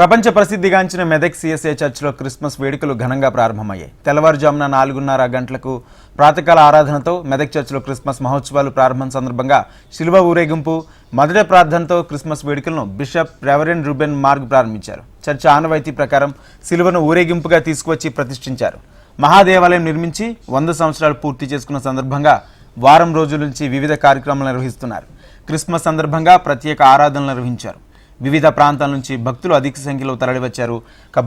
ప్రపంచ ప్రసిద్ధిగాంచిన మెదక్ సిఎస్ఐ చర్చిలో క్రిస్మస్ వేడుకలు ఘనంగా ప్రారంభమయ్యాయి. తెల్లవారుజామున 4:30 గంటలకు ప్రాతకాల ఆరాధనతో మెదక్ చర్చిలో క్రిస్మస్ మహోత్సవాలు ప్రారంభం సందర్భంగా శిలువ ఊరేగింపు, మొదటి ప్రార్థనతో క్రిస్మస్ వేడుకలను బిషప్ రెవరెండ్ రూబెన్ మార్గ్ ప్రారంభించారు. చర్చ్ ఆనవాయితీ ప్రకారం శిలువను ఊరేగింపుగా తీసుకువచ్చి ప్రతిష్ఠించారు. మహాదేవాలయం నిర్మించి 100 సంవత్సరాలు పూర్తి చేసుకున్న సందర్భంగా వారం రోజుల నుంచి వివిధ కార్యక్రమాలు నిర్వహిస్తున్నారు. క్రిస్మస్ సందర్భంగా ప్రత్యేక ఆరాధనలు నిర్వహించారు. వివిధ ప్రాంతాల నుంచి భక్తులు అధిక సంఖ్యలో తరలివచ్చారు.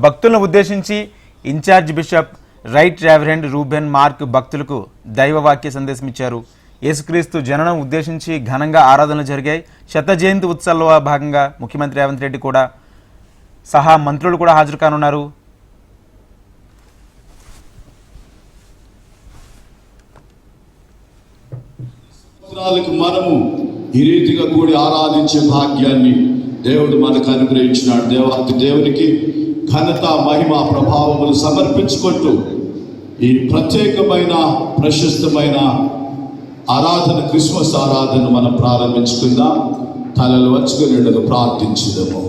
భక్తులను ఉద్దేశించి in charge bishop right reverend Reuben Mark భక్తులకు దైవవాక్య సందేశం ఇచ్చారు. యేసుక్రీస్తు జననం ఉద్దేశించి ఘనంగా ఆరాధనలు జరిగాయి. శత జయంతి ఉత్సవాల్లో భాగంగా ముఖ్యమంత్రి రేవంత్ రెడ్డి కూడా సహా మంత్రులు కూడా హాజరు కానున్నారు. మనము ఈ రీతిగా కూడి ఆరాధించే భాగ్యాన్ని దేవుడు మనకు అనుగ్రహించినాడు. దేవునికి ఘనత, మహిమ, ప్రభావములు సమర్పించుకుంటూ ఈ ప్రత్యేకమైన ప్రశస్తమైన ఆరాధన, క్రిస్మస్ ఆరాధన మనం ప్రారంభించుకుందాం. తలలు వంచుకునేందుకు ప్రార్థించుదాము.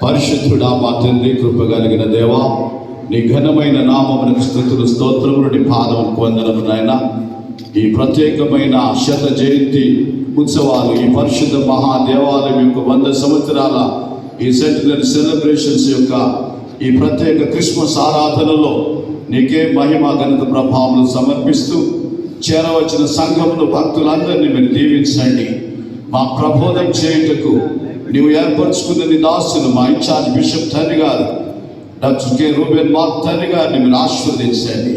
పరిశుద్ధుడా మా తండ్రి, కృప కలిగిన దేవా, నీ ఘనమైన నామమునకు స్తుతులు, స్తోత్రములు, నీ పాదములకు వందనము నాయన. ఈ ప్రత్యేకమైన శత జయంతి ఉత్సవాలు, ఈ పరిశుద్ధ మహాదేవాలయం యొక్క 100 సంవత్సరాల ఈ సెంటినరీ సెలబ్రేషన్స్ యొక్క ఈ ప్రత్యేక క్రిస్మస్ ఆరాధనలో నీకే మహిమ, ఘనత, ప్రభావం సమర్పిస్తూ చేరవచ్చిన సంఘమును, భక్తులందరినీ మీరు దీవించండి. మా ప్రబోధం చేయుటకు నీవు ఏర్పరచుకున్న నీ దాసులు మా ఇన్ఛార్జ్ బిషప్ తండ్రి గారు డాక్టర్ కె రూబెన్ మార్క్ తండ్రి గారిని మీరు ఆశీర్వదించండి.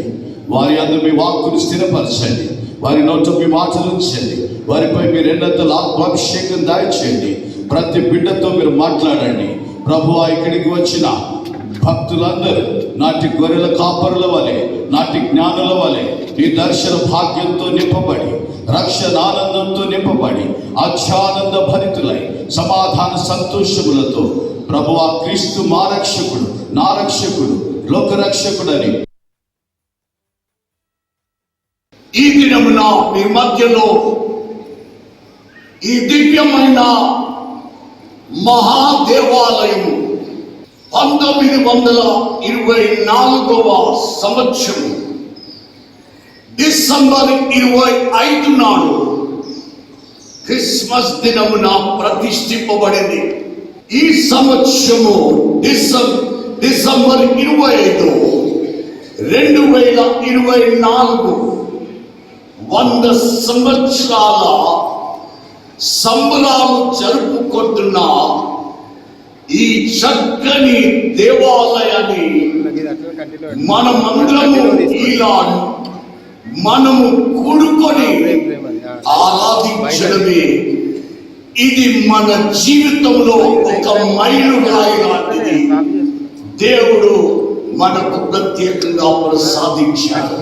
వారి అందరూ మీ వాక్కును స్థిరపరచండి. వారి నోట మీ మాటలు ఉంచండి. వారిపై మీరు ఎన్నతల ఆత్మాభిషేకం దయచేయండి. ప్రతి బిడ్డతో మీరు మాట్లాడండి. ప్రభువా, ఇక్కడికి వచ్చిన భక్తులందరూ నాటి గొర్రెల కాపరుల వలె, నాటి జ్ఞానుల వలె ఈ దర్శన భాగ్యంతో నింపబడి, రక్షణ ఆనందంతో నింపబడి, ఆధ్యానంద భరితులై సమాధాన సంతోషములతో ప్రభువా, క్రీస్తు మా రక్షకుడు, నా రక్షకుడు, లోకరక్షకుడని ఈ దినమున మీ మధ్యలో ఈ దివ్యమైన మహాదేవాలయం 1924వ సంవత్సరం డిసెంబర్ 25 నాడు క్రిస్మస్ దినమున ప్రతిష్ఠింపబడింది. ఈ సంవత్సరము డిసెంబర్ 25, 2024 100 సంవత్సరాల సంబరాలు జరుపుకుంటున్న ఈ చక్కని దేవాలయాన్ని మనమందరము ఇలా మనము కూడుకొని ఆరాధించడమే ఇది మన జీవితంలో ఒక మైలురాయి లాంటిది. దేవుడు మనకు ప్రత్యేకంగా ప్రసాదించాడు.